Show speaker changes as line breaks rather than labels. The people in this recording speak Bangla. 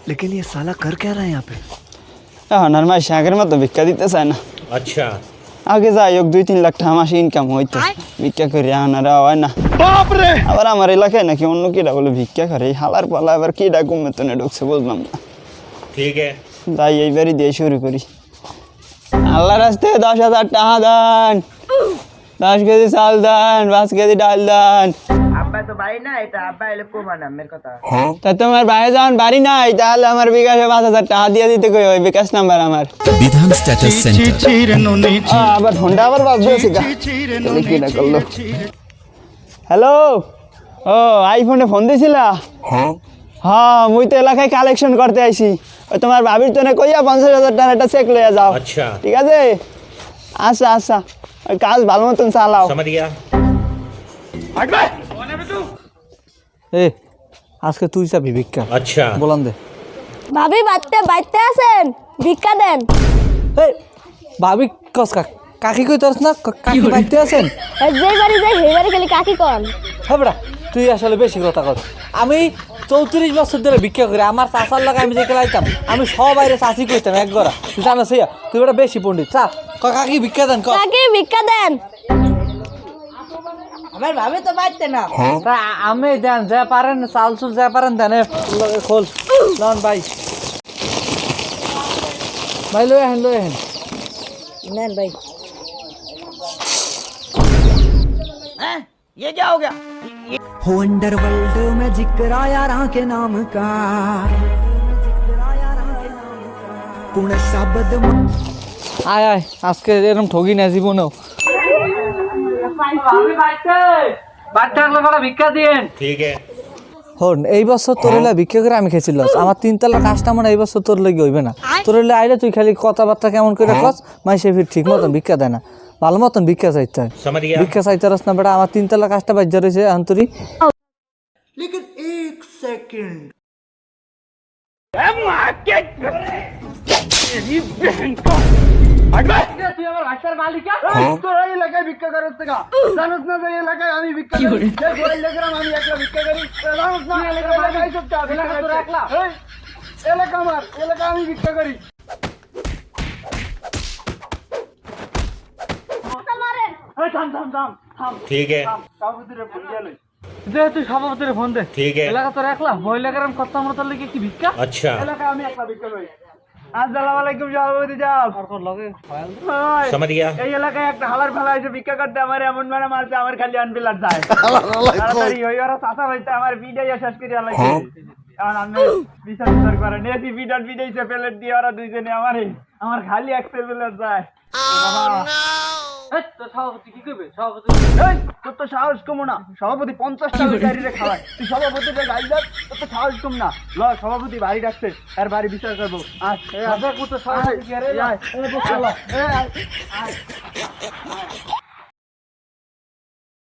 लेकिन ये साला कर क्या रहा है यहाँ पे?
নর্মাল শাকের মতো ভিক্ষা দিতে চায় না।
अच्छा
আগে যাই হোক 2-3 লাখ টাকা মাসে ইনকাম হইতো, ভিক্ষা করে আনারা হয় না। আবার আমার এলাকায় নাকি অন্য কিটা বলে ভিক্ষা করে, এই হালার পালা আবার কিটা গুমেতনে ঢুকছে বুঝলাম না।
ठीक है
যাই এইবারই দিয়ে শুরু করি। আল্লাহর রাস্তায় 10,000 টাকা দেন, 10 কেজি চাল দেন, 5 কেজি ডাল দেন।
আব্বা তো বাড়ি না, এটা আব্বা এলে কমান আমের কথা।
তা তোমার বাইরে যান বাড়ি নাই, তাহলে আমার বিকাশে 5,000 টাকা দিয়ে দিতে কই, ওই বিকাশ নাম্বার আমার।
বিধান স্ট্যাটাস সেন্টার।
আবার ফোনটা আবার বাজছে গা, কিটা করলো। হ্যালো, ও আইফোনে ফোন দিছিলা? হ্যাঁ মুই তো এলাকায় কালেকশন করতে আইছি, ওই তোমার ভাবির তো কইয়া 50,000 টাকা একটা চেক লইয়া যাও।
अच्छा
ঠিক আছে, আচ্ছা আচ্ছা, ওই কাজ ভালো মতন চালাও।
समझ गया
এ আজকে তুই যাবি ভিক্ষা,
अच्छा
বলান দে।
ভাবি বাইতে আছেন, ভিক্ষা দেন।
এই ভাবি কস কাকি কই তোরস না, কাকি বাইতে আছেন?
যেই বাড়ি যাই সেই বাড়ি খালি কাকি কন।
হ্যাঁ বেটা, তুই আসলে বেশি কথা কর। আমি 34 বছর ধরে ভিক্ষা করি, আমার চাচার লাগে আমি যে খেলাইতাম, আমি সব বাইরে চাষি কইতাম এক গড়া, তুই জানাস ইয়া, তুই বেটা বেশি পণ্ডিত। চা কাকি ভিক্ষা দেন,
কাকি ভিক্ষা দেন।
আমার ভাবে তো বাইতে না।
আমি দেন যা পারেন, চাল চুল যা পারেন দেন। খোল লন ভাই, ভাই লই আহেন
নেন ভাই। हैं ये क्या हो गया?
हो अंडरवर्ल्ड में जिक्र यारां के नाम का, कुण शब्द
আয় আয়, আজকে এরকম ঠগি না জীবনেও। ভিক্ষা দিয়েন।
ठीक है
হন এই বছর তোর হইলে ভিক্ষা করে আমি খেয়েছিল, আমার 3 তলার কাজটা মনে এই বছর তোর লেগে হইবে না। তোর হইলে আইলে তুই খালি কথাবার্তা কেমন করে কস, মাইসে ফির ঠিক মতন ভিক্ষা দেয় না, ভালো মতন ভিক্ষা চাইতে হয়।
समझ गया
ভিক্ষা চাইতে রস না বেটা, আমার 3 তলার কাজটা বাজ্যা রয়েছে আন্তরি।
लेकिन एक सेकंड
তোরা এলাকায় ভিক্ষা করছ না, জানোস না যে এলাকায় আমি ভিক্ষা করি, যে গোয়াল লেগরাম আমি একলা ভিক্ষা করি, জানোস না এলাকায় সব চা এলাকা তোরা একলা, এই এলাকা আমার, এলাকা আমি ভিক্ষা করি। এই থাম থাম থাম থাম,
ठीक है
কাবুতরে ফোন গেল।
যে তুই সভাপতির ফোন দে,
ठीक है
এলাকা তোর একলা, ওই লেগরাম কত আমরা তোর লেগে কি ভিক্ষা?
अच्छा
এলাকায় আমি একলা ভিক্ষা করি। আসসালামু আলাইকুম সভাপতি সাহেব।
আর তোর লগে
ওই,
समझ गया
এই এলাকায় একটা হালার ফেলা হয়েছে ভিক্ষা করতে, আমার এমন মানে মারছে আমার খালি আনবিলার যায়। তাড়াতাড়ি ওই ওরা চাষা হইতে আমার ভিডিও শেষ করে আলাইছে। কারণ আমি বিচার করে নেছি ভিডিওছে প্লেট দিয়ে, ওরা দুইজনে আমার খালি এক প্লেট যায়।
তোর সভাপতি কি করবে? সভাপতি
এই তোর তো সাহস কম না, সভাপতি 50টা গাড়িরে খাওয়ায়, তুই সভাপতি গাড়ি যাস, তোর তো সাহস কম না। ল সভাপতি বাড়ি ডাকছে, আর বাড়ি বিচার করবো। আয়,
সভাপতি কি আরে
আয়, আয়, আয়, আয়, আয়।